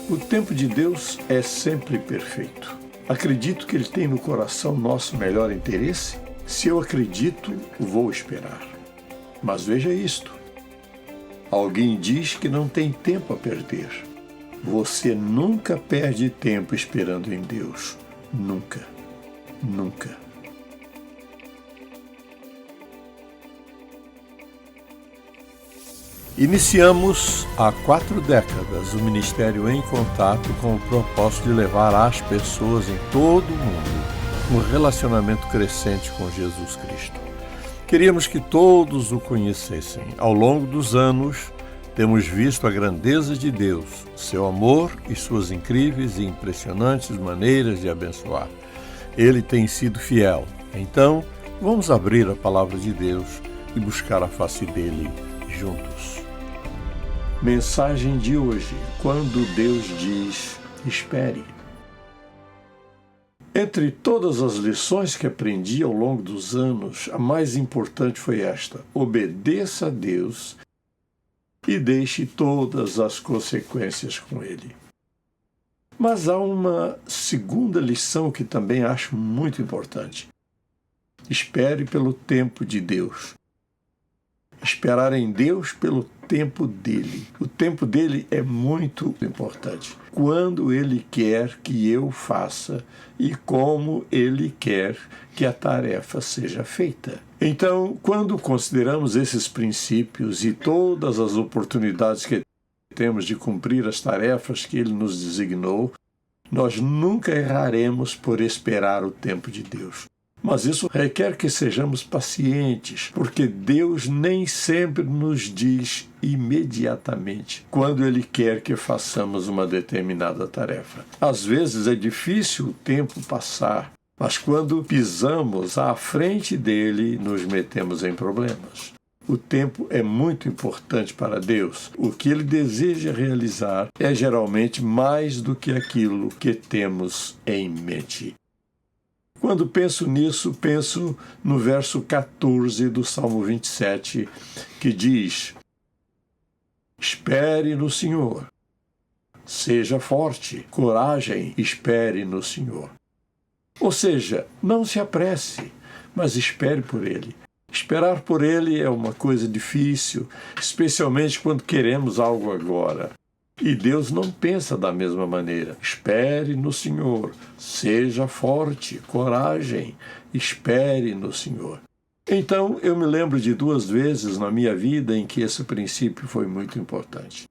O tempo de Deus é sempre perfeito. Acredito que Ele tem no coração nosso melhor interesse? Se eu acredito, vou esperar. Mas veja isto. Alguém diz que não tem tempo a perder. Você nunca perde tempo esperando em Deus. Nunca. Nunca. Iniciamos há 4 décadas o Ministério Em Contato com o propósito de levar às pessoas em todo o mundo um relacionamento crescente com Jesus Cristo. Queríamos que todos o conhecessem. Ao longo dos anos, temos visto a grandeza de Deus, seu amor e suas incríveis e impressionantes maneiras de abençoar. Ele tem sido fiel. Então, vamos abrir a palavra de Deus e buscar a face dele juntos. Mensagem de hoje: quando Deus diz, espere. Entre todas as lições que aprendi ao longo dos anos, a mais importante foi esta: obedeça a Deus e deixe todas as consequências com Ele. Mas há uma segunda lição que também acho muito importante. Espere pelo tempo de Deus. Esperar em Deus pelo tempo dele. O tempo dele é muito importante. Quando ele quer que eu faça e como ele quer que a tarefa seja feita. Então, quando consideramos esses princípios e todas as oportunidades que temos de cumprir as tarefas que ele nos designou, nós nunca erraremos por esperar o tempo de Deus. Mas isso requer que sejamos pacientes, porque Deus nem sempre nos diz imediatamente quando Ele quer que façamos uma determinada tarefa. Às vezes é difícil o tempo passar, mas quando pisamos à frente dele, nos metemos em problemas. O tempo é muito importante para Deus. O que Ele deseja realizar é geralmente mais do que aquilo que temos em mente. Quando penso nisso, penso no verso 14 do Salmo 27, que diz: espere no Senhor, seja forte, coragem, espere no Senhor. Ou seja, não se apresse, mas espere por Ele. Esperar por Ele é uma coisa difícil, especialmente quando queremos algo agora. E Deus não pensa da mesma maneira. Espere no Senhor, seja forte, coragem, espere no Senhor. Então, eu me lembro de 2 vezes na minha vida em que esse princípio foi muito importante.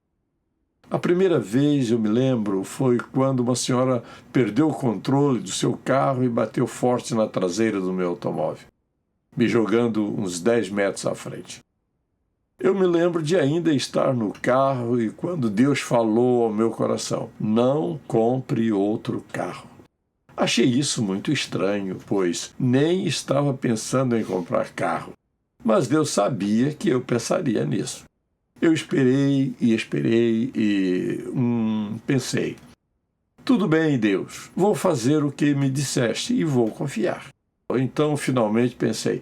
A primeira vez, eu me lembro, foi quando uma senhora perdeu o controle do seu carro e bateu forte na traseira do meu automóvel, me jogando uns 10 metros à frente. Eu me lembro de ainda estar no carro e quando Deus falou ao meu coração: não compre outro carro. Achei isso muito estranho, pois nem estava pensando em comprar carro. Mas Deus sabia que eu pensaria nisso. Eu esperei e pensei: tudo bem, Deus, vou fazer o que me disseste e vou confiar. Então, finalmente pensei,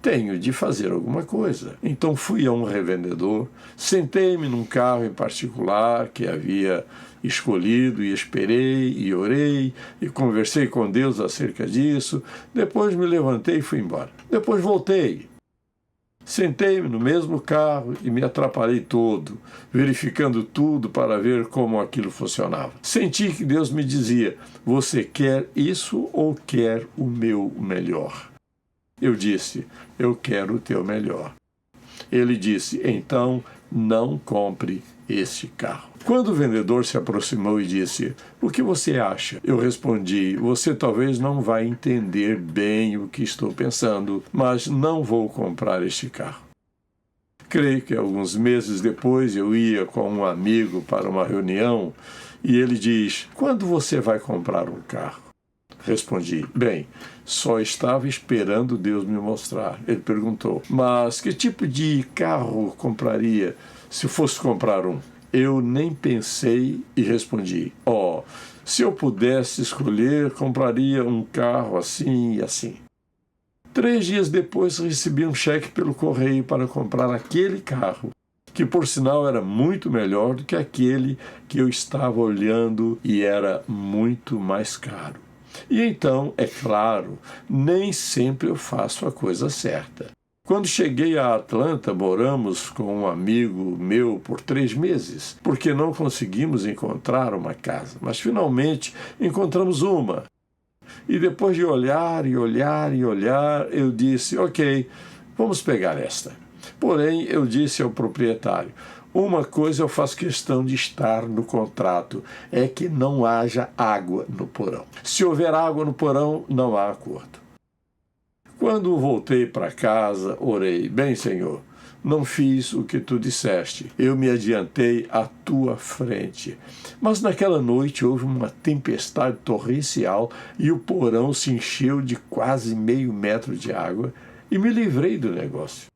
tenho de fazer alguma coisa. Então fui a um revendedor, sentei-me num carro em particular que havia escolhido e esperei e orei e conversei com Deus acerca disso. Depois me levantei e fui embora. Depois voltei. Sentei-me no mesmo carro e me atrapalhei todo, verificando tudo para ver como aquilo funcionava. Senti que Deus me dizia: você quer isso ou quer o meu melhor? Eu disse: eu quero o teu melhor. Ele disse: então não compre este carro. Quando o vendedor se aproximou e disse: o que você acha? Eu respondi: você talvez não vai entender bem o que estou pensando, mas não vou comprar este carro. Creio que alguns meses depois eu ia com um amigo para uma reunião e ele diz: quando você vai comprar um carro? Respondi: só estava esperando Deus me mostrar. Ele perguntou: mas que tipo de carro compraria se fosse comprar um? Eu nem pensei e respondi: se eu pudesse escolher, compraria um carro assim e assim. 3 dias depois recebi um cheque pelo correio para comprar aquele carro que por sinal era muito melhor do que aquele que eu estava olhando e era muito mais caro. E então, é claro, nem sempre eu faço a coisa certa. Quando cheguei a Atlanta, moramos com um amigo meu por 3 meses, porque não conseguimos encontrar uma casa, mas finalmente encontramos uma. E depois de olhar e olhar e olhar, eu disse, ok, vamos pegar esta. Porém, eu disse ao proprietário, uma coisa eu faço questão de estar no contrato, é que não haja água no porão. Se houver água no porão, não há acordo. Quando voltei para casa, orei, bem, Senhor, não fiz o que tu disseste, eu me adiantei à tua frente. Mas naquela noite houve uma tempestade torrencial e o porão se encheu de quase meio metro de água e me livrei do negócio.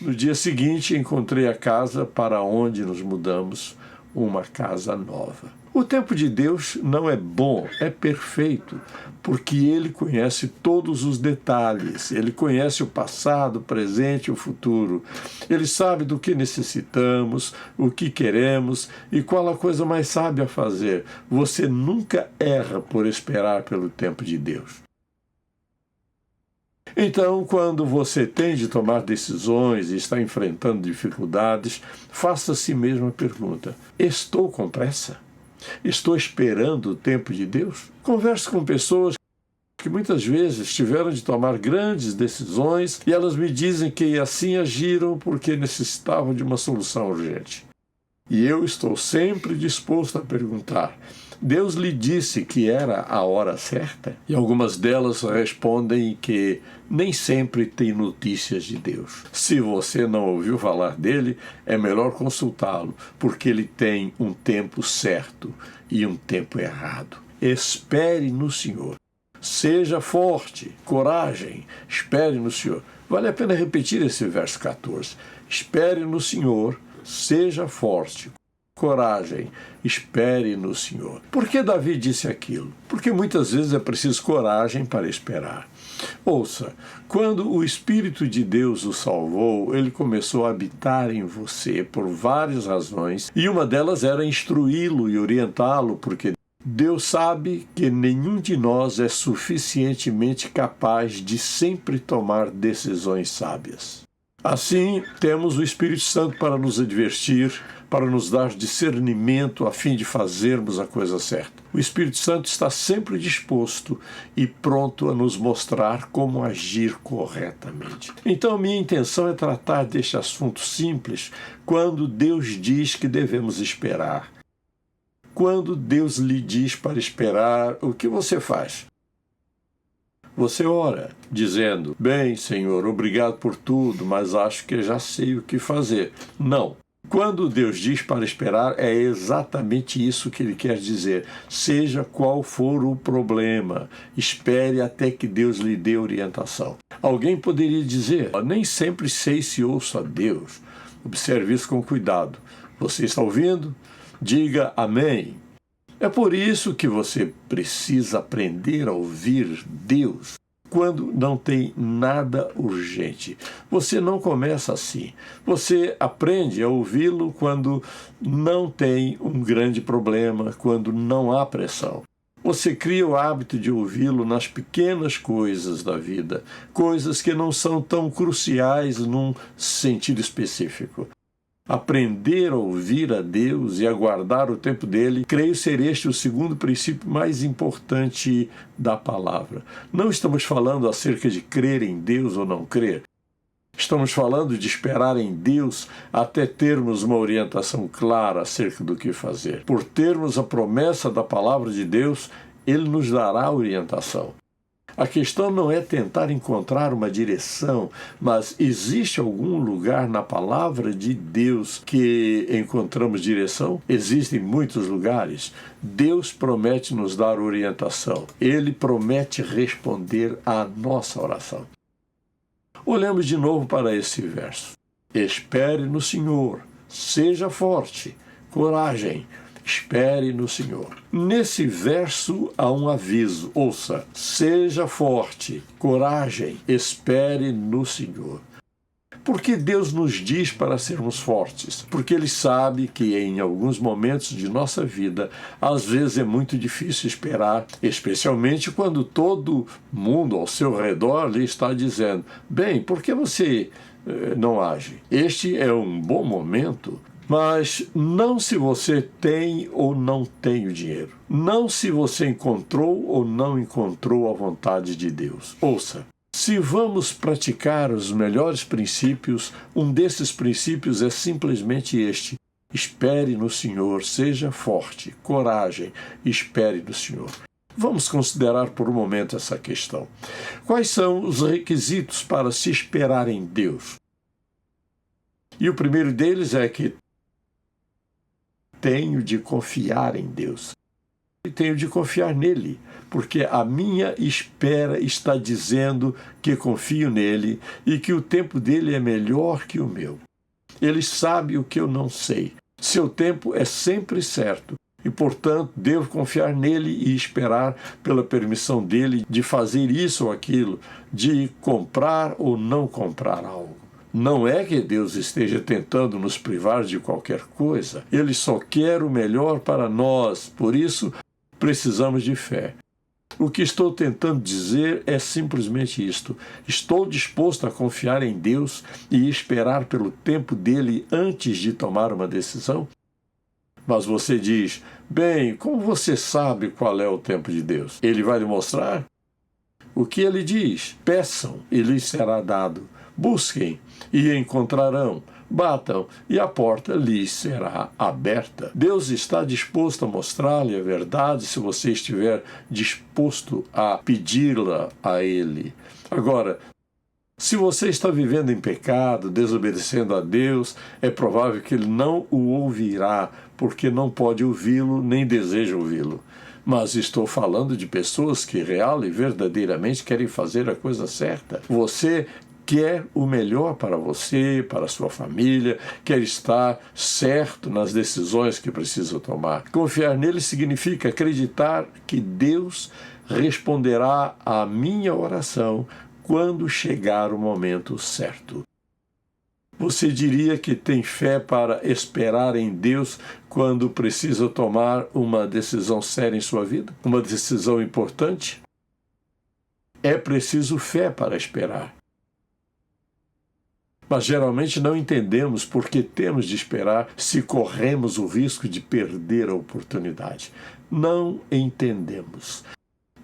No dia seguinte, encontrei a casa para onde nos mudamos, uma casa nova. O tempo de Deus não é bom, é perfeito, porque Ele conhece todos os detalhes. Ele conhece o passado, o presente e o futuro. Ele sabe do que necessitamos, o que queremos e qual a coisa mais sábia a fazer. Você nunca erra por esperar pelo tempo de Deus. Então, quando você tem de tomar decisões e está enfrentando dificuldades, faça a si mesmo a pergunta: estou com pressa? Estou esperando o tempo de Deus? Converse com pessoas que muitas vezes tiveram de tomar grandes decisões e elas me dizem que assim agiram porque necessitavam de uma solução urgente. E eu estou sempre disposto a perguntar: Deus lhe disse que era a hora certa? E algumas delas respondem que nem sempre tem notícias de Deus. Se você não ouviu falar dele, é melhor consultá-lo, porque ele tem um tempo certo e um tempo errado. Espere no Senhor. Seja forte, coragem, espere no Senhor. Vale a pena repetir esse verso 14. Espere no Senhor, seja forte, coragem, espere no Senhor. Por que Davi disse aquilo? Porque muitas vezes é preciso coragem para esperar. Ouça, quando o Espírito de Deus o salvou, ele começou a habitar em você por várias razões, e uma delas era instruí-lo e orientá-lo, porque Deus sabe que nenhum de nós é suficientemente capaz de sempre tomar decisões sábias. Assim, temos o Espírito Santo para nos advertir, para nos dar discernimento a fim de fazermos a coisa certa. O Espírito Santo está sempre disposto e pronto a nos mostrar como agir corretamente. Então, minha intenção é tratar deste assunto simples quando Deus diz que devemos esperar. Quando Deus lhe diz para esperar, o que você faz? Você ora, dizendo, bem, Senhor, obrigado por tudo, mas acho que já sei o que fazer. Não. Quando Deus diz para esperar, é exatamente isso que Ele quer dizer. Seja qual for o problema, espere até que Deus lhe dê orientação. Alguém poderia dizer, nem sempre sei se ouço a Deus. Observe isso com cuidado. Você está ouvindo? Diga amém. É por isso que você precisa aprender a ouvir Deus quando não tem nada urgente. Você não começa assim. Você aprende a ouvi-lo quando não tem um grande problema, quando não há pressão. Você cria o hábito de ouvi-lo nas pequenas coisas da vida, coisas que não são tão cruciais num sentido específico. Aprender a ouvir a Deus e aguardar o tempo dele, creio ser este o segundo princípio mais importante da palavra. Não estamos falando acerca de crer em Deus ou não crer. Estamos falando de esperar em Deus até termos uma orientação clara acerca do que fazer. Por termos a promessa da palavra de Deus, Ele nos dará orientação. A questão não é tentar encontrar uma direção, mas existe algum lugar na palavra de Deus que encontramos direção? Existem muitos lugares. Deus promete nos dar orientação. Ele promete responder à nossa oração. Olhemos de novo para esse verso. Espere no Senhor, seja forte, coragem. Espere no Senhor. Nesse verso há um aviso. Ouça, seja forte, coragem, espere no Senhor. Por que Deus nos diz para sermos fortes? Porque Ele sabe que em alguns momentos de nossa vida, às vezes é muito difícil esperar, especialmente quando todo mundo ao seu redor lhe está dizendo: bem, por que você não age? Este é um bom momento. Mas não se você tem ou não tem o dinheiro. Não se você encontrou ou não encontrou a vontade de Deus. Ouça, se vamos praticar os melhores princípios, um desses princípios é simplesmente este: espere no Senhor, seja forte, coragem, espere no Senhor. Vamos considerar por um momento essa questão. Quais são os requisitos para se esperar em Deus? E o primeiro deles é que tenho de confiar em Deus. E tenho de confiar nele, porque a minha espera está dizendo que confio nele e que o tempo dele é melhor que o meu. Ele sabe o que eu não sei. Seu tempo é sempre certo e, portanto, devo confiar nele e esperar pela permissão dele de fazer isso ou aquilo, de comprar ou não comprar algo. Não é que Deus esteja tentando nos privar de qualquer coisa. Ele só quer o melhor para nós. Por isso, precisamos de fé. O que estou tentando dizer é simplesmente isto: estou disposto a confiar em Deus e esperar pelo tempo dele antes de tomar uma decisão? Mas você diz: bem, como você sabe qual é o tempo de Deus? Ele vai lhe mostrar? O que ele diz? Peçam e lhes será dado. Busquem e encontrarão. Batam e a porta lhes será aberta. Deus está disposto a mostrar-lhe a verdade se você estiver disposto a pedi-la a Ele. Agora, se você está vivendo em pecado, desobedecendo a Deus, é provável que Ele não o ouvirá, porque não pode ouvi-lo nem deseja ouvi-lo. Mas estou falando de pessoas que real e verdadeiramente querem fazer a coisa certa. Você quer o melhor para você, para a sua família, quer estar certo nas decisões que precisa tomar. Confiar nele significa acreditar que Deus responderá à minha oração quando chegar o momento certo. Você diria que tem fé para esperar em Deus quando precisa tomar uma decisão séria em sua vida? Uma decisão importante? É preciso fé para esperar. Mas geralmente não entendemos por que temos de esperar se corremos o risco de perder a oportunidade. Não entendemos.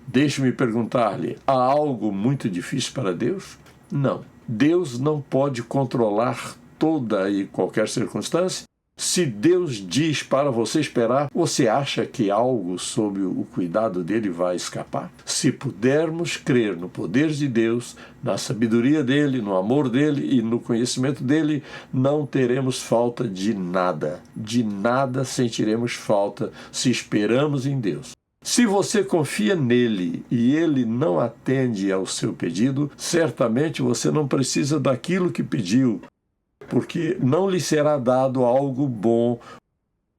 Deixe-me perguntar-lhe: há algo muito difícil para Deus? Não. Deus não pode controlar toda e qualquer circunstância. Se Deus diz para você esperar, você acha que algo sob o cuidado dele vai escapar? Se pudermos crer no poder de Deus, na sabedoria dele, no amor dele e no conhecimento dele, não teremos falta de nada. De nada sentiremos falta se esperamos em Deus. Se você confia nele e ele não atende ao seu pedido, certamente você não precisa daquilo que pediu, porque não lhe será dado algo bom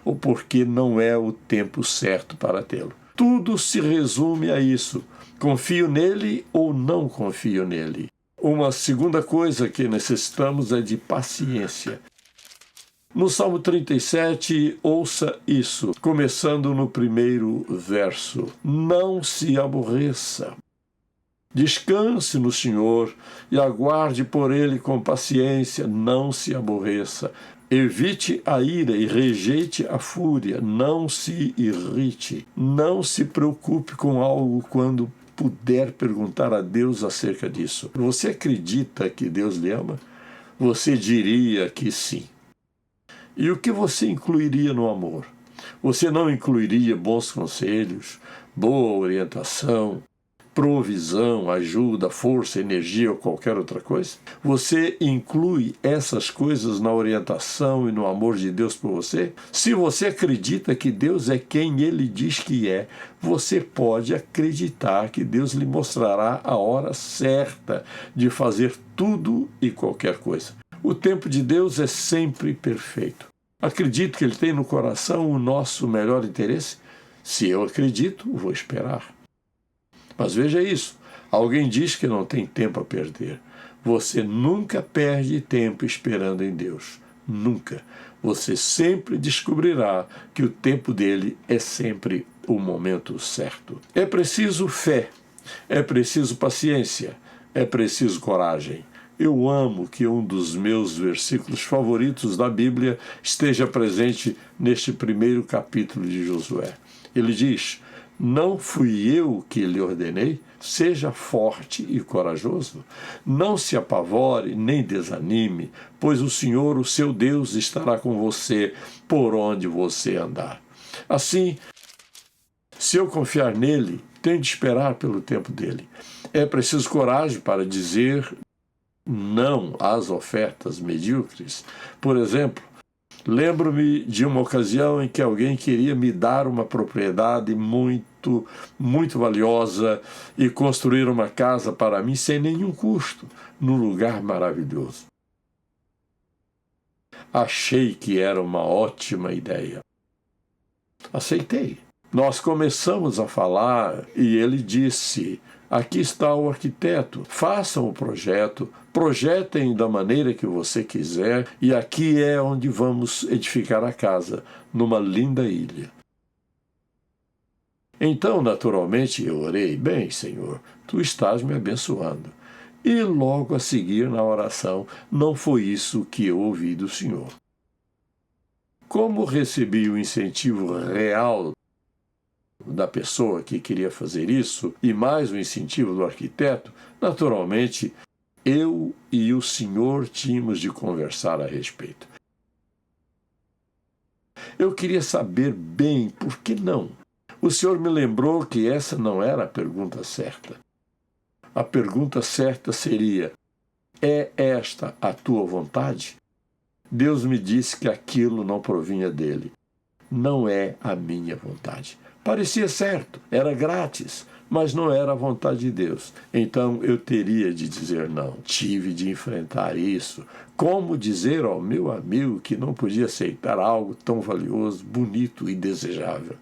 ou porque não é o tempo certo para tê-lo. Tudo se resume a isso: confio nele ou não confio nele. Uma segunda coisa que necessitamos é de paciência. No Salmo 37, ouça isso, começando no primeiro verso: não se aborreça. Descanse no Senhor e aguarde por Ele com paciência, não se aborreça. Evite a ira e rejeite a fúria, não se irrite. Não se preocupe com algo quando puder perguntar a Deus acerca disso. Você acredita que Deus lhe ama? Você diria que sim. E o que você incluiria no amor? Você não incluiria bons conselhos, boa orientação, provisão, ajuda, força, energia ou qualquer outra coisa? Você inclui essas coisas na orientação e no amor de Deus por você? Se você acredita que Deus é quem Ele diz que é, você pode acreditar que Deus lhe mostrará a hora certa de fazer tudo e qualquer coisa. O tempo de Deus é sempre perfeito. Acredito que Ele tem no coração o nosso melhor interesse? Se eu acredito, vou esperar. Mas veja isso: alguém diz que não tem tempo a perder. Você nunca perde tempo esperando em Deus. Nunca. Você sempre descobrirá que o tempo dele é sempre o momento certo. É preciso fé, é preciso paciência, é preciso coragem. Eu amo que um dos meus versículos favoritos da Bíblia esteja presente neste primeiro capítulo de Josué. Ele diz: não fui eu que lhe ordenei? Seja forte e corajoso. Não se apavore nem desanime, pois o Senhor, o seu Deus, estará com você por onde você andar. Assim, se eu confiar nele, tenho de esperar pelo tempo dele. É preciso coragem para dizer não às ofertas medíocres. Por exemplo, lembro-me de uma ocasião em que alguém queria me dar uma propriedade muito valiosa e construir uma casa para mim sem nenhum custo, num lugar maravilhoso. Achei que era uma ótima ideia. Aceitei. Nós começamos a falar e ele disse: aqui está o arquiteto, façam o projeto, projetem da maneira que você quiser e aqui é onde vamos edificar a casa, numa linda ilha. Então, naturalmente, eu orei: bem, Senhor, tu estás me abençoando. E logo a seguir na oração, não foi isso que eu ouvi do Senhor. Como recebi o incentivo real da pessoa que queria fazer isso, e mais o incentivo do arquiteto, naturalmente, eu e o Senhor tínhamos de conversar a respeito. Eu queria saber bem por que não. O Senhor me lembrou que essa não era a pergunta certa. A pergunta certa seria: é esta a tua vontade? Deus me disse que aquilo não provinha dele. Não é a minha vontade. Parecia certo, era grátis, mas não era a vontade de Deus. Então eu teria de dizer não. Tive de enfrentar isso. Como dizer ao meu amigo que não podia aceitar algo tão valioso, bonito e desejável?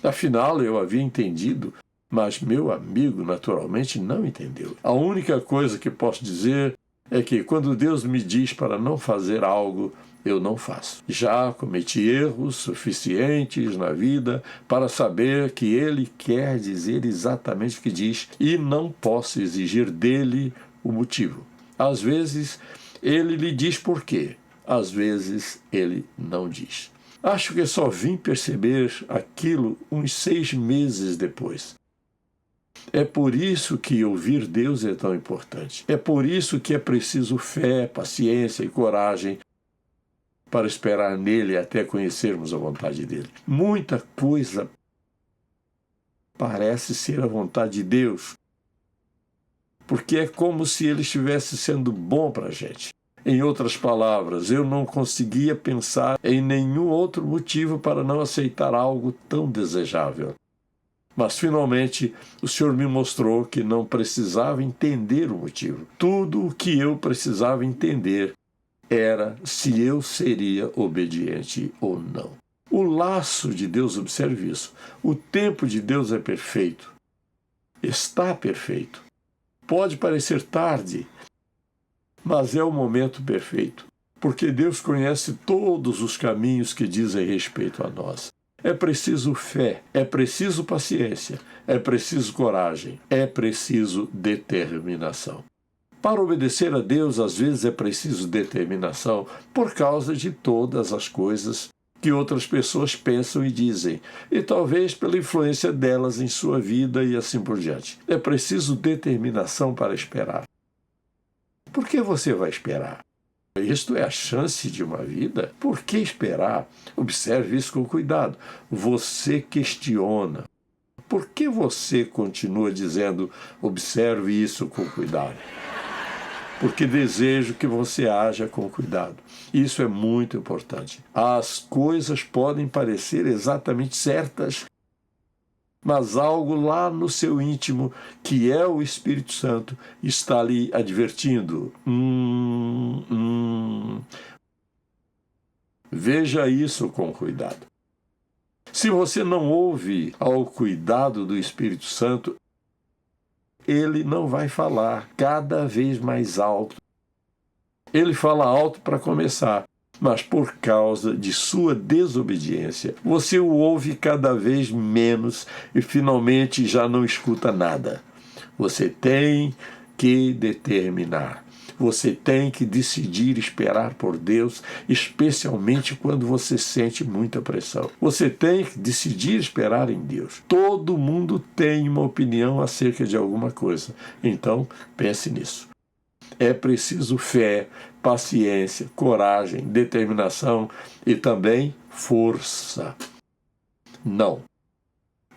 Afinal, eu havia entendido, mas meu amigo naturalmente não entendeu. A única coisa que posso dizer é que quando Deus me diz para não fazer algo, eu não faço. Já cometi erros suficientes na vida para saber que Ele quer dizer exatamente o que diz e não posso exigir dele o motivo. Às vezes, Ele lhe diz por quê. Às vezes, Ele não diz. Acho que só vim perceber aquilo uns 6 meses depois. É por isso que ouvir Deus é tão importante. É por isso que é preciso fé, paciência e coragem para esperar nele até conhecermos a vontade dele. Muita coisa parece ser a vontade de Deus, porque é como se ele estivesse sendo bom para a gente. Em outras palavras, eu não conseguia pensar em nenhum outro motivo para não aceitar algo tão desejável. Mas, finalmente, o Senhor me mostrou que não precisava entender o motivo. Tudo o que eu precisava entender era se eu seria obediente ou não. O laço de Deus, observe isso. O tempo de Deus é perfeito. Está perfeito. Pode parecer tarde, mas é o momento perfeito, porque Deus conhece todos os caminhos que dizem respeito a nós. É preciso fé, é preciso paciência, é preciso coragem, é preciso determinação. Para obedecer a Deus, às vezes é preciso determinação por causa de todas as coisas que outras pessoas pensam e dizem, e talvez pela influência delas em sua vida e assim por diante. É preciso determinação para esperar. Por que você vai esperar? Isto é a chance de uma vida? Por que esperar? Observe isso com cuidado. Você questiona. Por que você continua dizendo, observe isso com cuidado? Porque desejo que você haja com cuidado. Isso é muito importante. As coisas podem parecer exatamente certas, mas algo lá no seu íntimo, que é o Espírito Santo, está lhe advertindo. Veja isso com cuidado. Se você não ouve ao cuidado do Espírito Santo, ele não vai falar cada vez mais alto. Ele fala alto para começar, mas por causa de sua desobediência, você o ouve cada vez menos e finalmente já não escuta nada. Você tem que determinar. Você tem que decidir esperar por Deus, especialmente quando você sente muita pressão. Você tem que decidir esperar em Deus. Todo mundo tem uma opinião acerca de alguma coisa. Então, pense nisso. É preciso fé, paciência, coragem, determinação e também força. Não.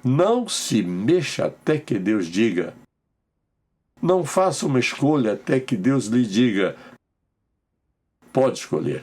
Não se mexa até que Deus diga. Não faça uma escolha até que Deus lhe diga. Pode escolher.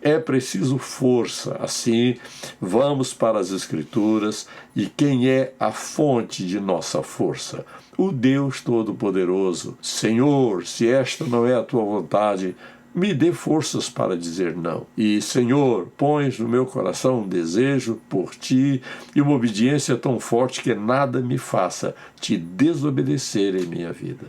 É preciso força. Assim, vamos para as Escrituras. E quem é a fonte de nossa força? O Deus Todo-Poderoso. Senhor, se esta não é a tua vontade, me dê forças para dizer não. E, Senhor, pões no meu coração um desejo por ti e uma obediência tão forte que nada me faça te desobedecer em minha vida.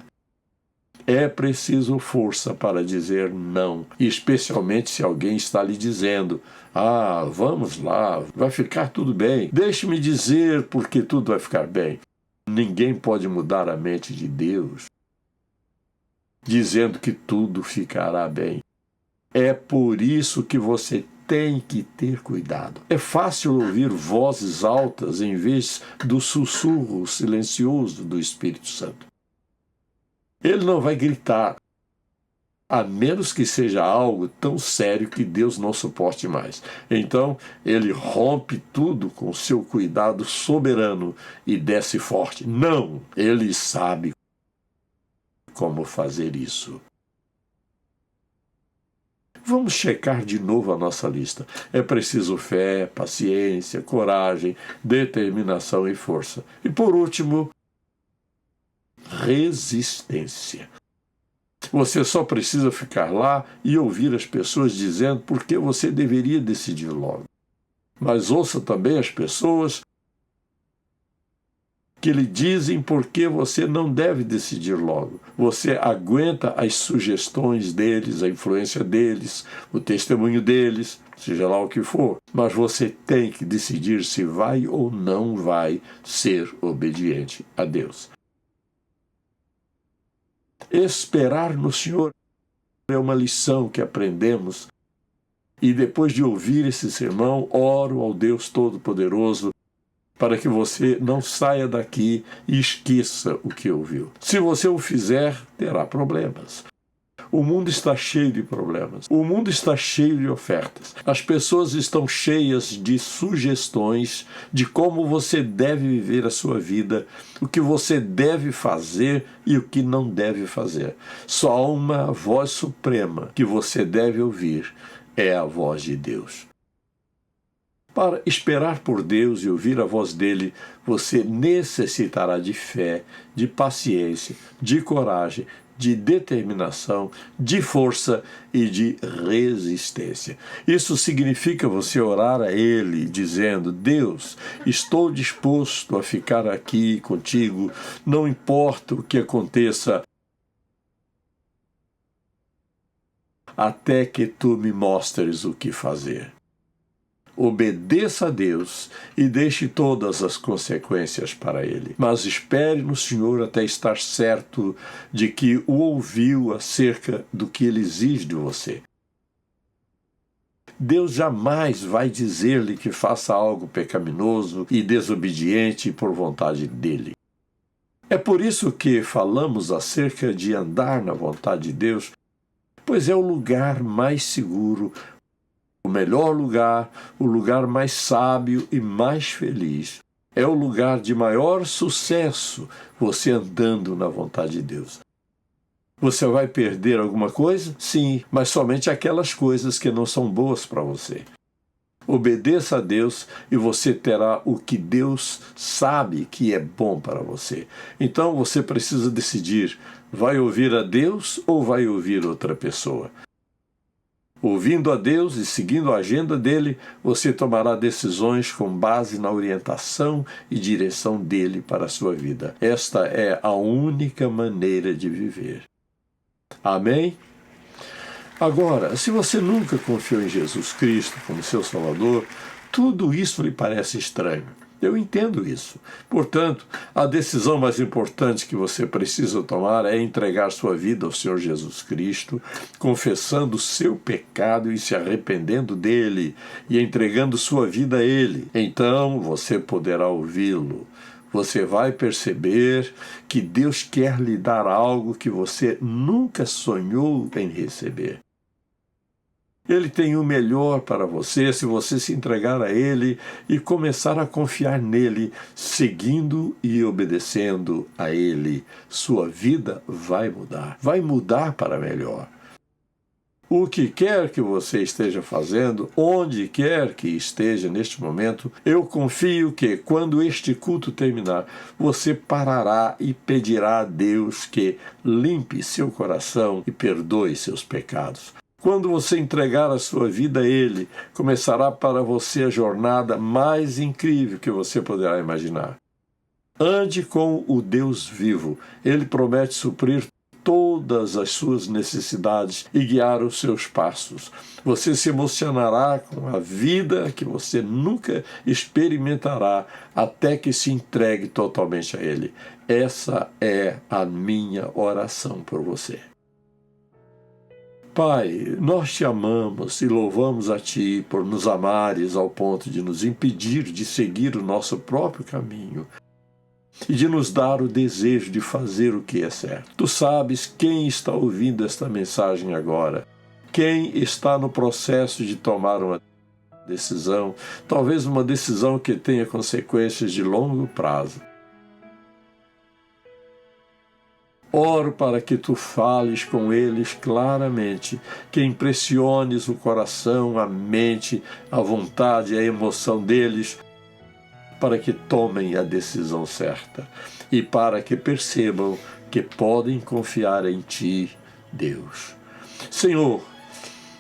É preciso força para dizer não, especialmente se alguém está lhe dizendo: ah, vamos lá, vai ficar tudo bem. Deixe-me dizer porque tudo vai ficar bem. Ninguém pode mudar a mente de Deus dizendo que tudo ficará bem. É por isso que você tem que ter cuidado. É fácil ouvir vozes altas em vez do sussurro silencioso do Espírito Santo. Ele não vai gritar, a menos que seja algo tão sério que Deus não suporte mais. Então, ele rompe tudo com seu cuidado soberano e desce forte. Não, ele sabe como fazer isso. Vamos checar de novo a nossa lista. É preciso fé, paciência, coragem, determinação e força. E por último, resistência. Você só precisa ficar lá e ouvir as pessoas dizendo por que você deveria decidir logo. Mas ouça também as pessoas que lhe dizem por que você não deve decidir logo. Você aguenta as sugestões deles, a influência deles, o testemunho deles, seja lá o que for. Mas você tem que decidir se vai ou não vai ser obediente a Deus. Esperar no Senhor é uma lição que aprendemos. E depois de ouvir esse sermão, oro ao Deus Todo-Poderoso para que você não saia daqui e esqueça o que ouviu. Se você o fizer, terá problemas. O mundo está cheio de problemas. O mundo está cheio de ofertas. As pessoas estão cheias de sugestões de como você deve viver a sua vida, o que você deve fazer e o que não deve fazer. Só há uma voz suprema que você deve ouvir, é a voz de Deus. Para esperar por Deus e ouvir a voz dele, você necessitará de fé, de paciência, de coragem, de determinação, de força e de resistência. Isso significa você orar a Ele, dizendo: Deus, estou disposto a ficar aqui contigo, não importa o que aconteça, até que tu me mostres o que fazer. Obedeça a Deus e deixe todas as consequências para Ele. Mas espere no Senhor até estar certo de que o ouviu acerca do que Ele exige de você. Deus jamais vai dizer-lhe que faça algo pecaminoso e desobediente por vontade dEle. É por isso que falamos acerca de andar na vontade de Deus, pois é o lugar mais seguro, o melhor lugar, o lugar mais sábio e mais feliz. É o lugar de maior sucesso, você andando na vontade de Deus. Você vai perder alguma coisa? Sim, mas somente aquelas coisas que não são boas para você. Obedeça a Deus e você terá o que Deus sabe que é bom para você. Então você precisa decidir, vai ouvir a Deus ou vai ouvir outra pessoa? Ouvindo a Deus e seguindo a agenda dele, você tomará decisões com base na orientação e direção dele para a sua vida. Esta é a única maneira de viver. Amém? Agora, se você nunca confiou em Jesus Cristo como seu Salvador, tudo isso lhe parece estranho. Eu entendo isso. Portanto, a decisão mais importante que você precisa tomar é entregar sua vida ao Senhor Jesus Cristo, confessando o seu pecado e se arrependendo dele, e entregando sua vida a Ele. Então você poderá ouvi-lo. Você vai perceber que Deus quer lhe dar algo que você nunca sonhou em receber. Ele tem o melhor para você se você se entregar a Ele e começar a confiar nele, seguindo e obedecendo a Ele. Sua vida vai mudar para melhor. O que quer que você esteja fazendo, onde quer que esteja neste momento, eu confio que, quando este culto terminar, você parará e pedirá a Deus que limpe seu coração e perdoe seus pecados. Quando você entregar a sua vida a Ele, começará para você a jornada mais incrível que você poderá imaginar. Ande com o Deus vivo. Ele promete suprir todas as suas necessidades e guiar os seus passos. Você se emocionará com a vida que você nunca experimentará até que se entregue totalmente a Ele. Essa é a minha oração por você. Pai, nós te amamos e louvamos a Ti por nos amares ao ponto de nos impedir de seguir o nosso próprio caminho e de nos dar o desejo de fazer o que é certo. Tu sabes quem está ouvindo esta mensagem agora, quem está no processo de tomar uma decisão, talvez uma decisão que tenha consequências de longo prazo. Oro para que tu fales com eles claramente, que impressiones o coração, a mente, a vontade e a emoção deles, para que tomem a decisão certa e para que percebam que podem confiar em ti, Deus. Senhor,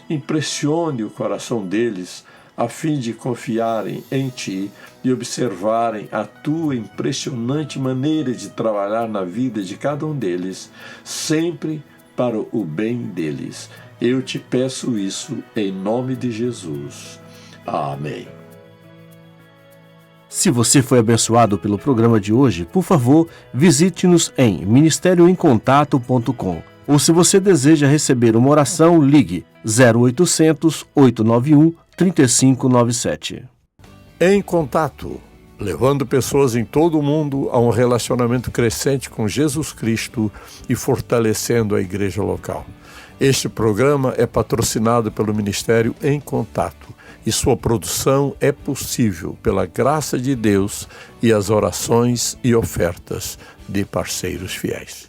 impressione o coração deles a fim de confiarem em Ti e observarem a Tua impressionante maneira de trabalhar na vida de cada um deles, sempre para o bem deles. Eu te peço isso em nome de Jesus. Amém. Se você foi abençoado pelo programa de hoje, por favor, visite-nos em ministerioemcontato.com. Ou se você deseja receber uma oração, ligue 0800 891 3597. Em Contato, levando pessoas em todo o mundo a um relacionamento crescente com Jesus Cristo e fortalecendo a igreja local. Este programa é patrocinado pelo Ministério Em Contato e sua produção é possível pela graça de Deus e as orações e ofertas de parceiros fiéis.